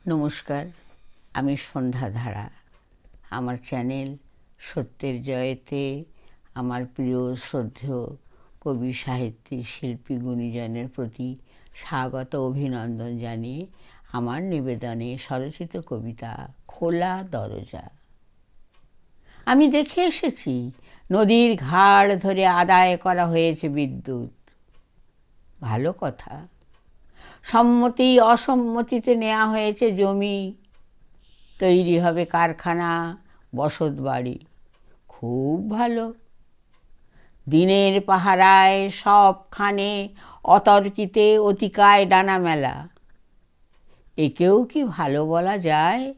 নমস্কার, আমি সন্ধ্যা ধারা। আমার চ্যানেল সত্যের জয়েতে আমার প্রিয় শ্রদ্ধেয় কবি, সাহিত্যিক, শিল্পী, গুণীজনের প্রতি স্বাগত অভিনন্দন জানিয়ে আমার নিবেদনে স্বরচিত কবিতা খোলা দরজা। আমি দেখে এসেছি নদীর ঘাট ধরে আদায় করা হয়েছে বিদ্যুৎ। ভালো কথা। সম্মতি অসম্মতিতে নেওয়া হয়েছে জমি, তৈরি হবে কারখানা, বসত বাড়ি। খুব ভালো। দিনের পাহারায় সবখানে অতর্কিতে অতিকায় ডানা মেলা। একেও কি ভালো বলা যায়?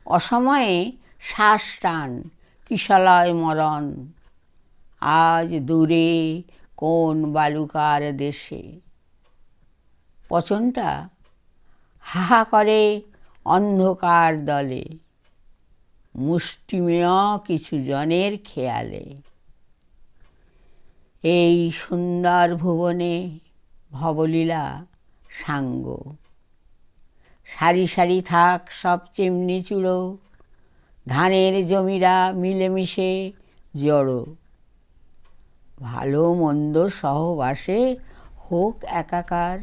অসময়ে শ্বাস টান, কিশলয় মরণ। আজ দূরে কোন বালুকার দেশে পচনটা হাহা করে অন্ধকার দলে, মুষ্টিমেয় কিছু জনের খেয়ালে। এই সুন্দর ভুবনে ভবলীলা সাঙ্গ। সারি সারি থাক সব চিমনি চূড়ো, ধানের জমিরা মিলেমিশে জড়ো। ভালো মন্দ সহবাসে হোক একাকার।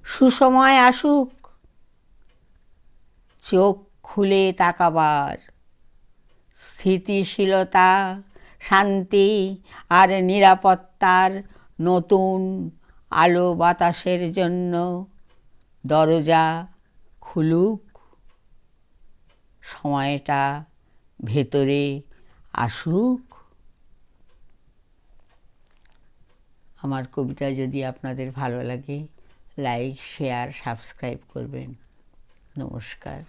সুসময় আসুক, চোখ খুলে তাকাবার। স্থিতিশীলতা, শান্তি আর নিরাপত্তার নতুন আলো বাতাসের জন্য দরজা খুলুক। সময়টা ভেতরে আসুক। আমার কবিতা যদি আপনাদের ভালো লাগে, লাইক, শেয়ার, সাবস্ক্রাইব করবেন। নমস্কার।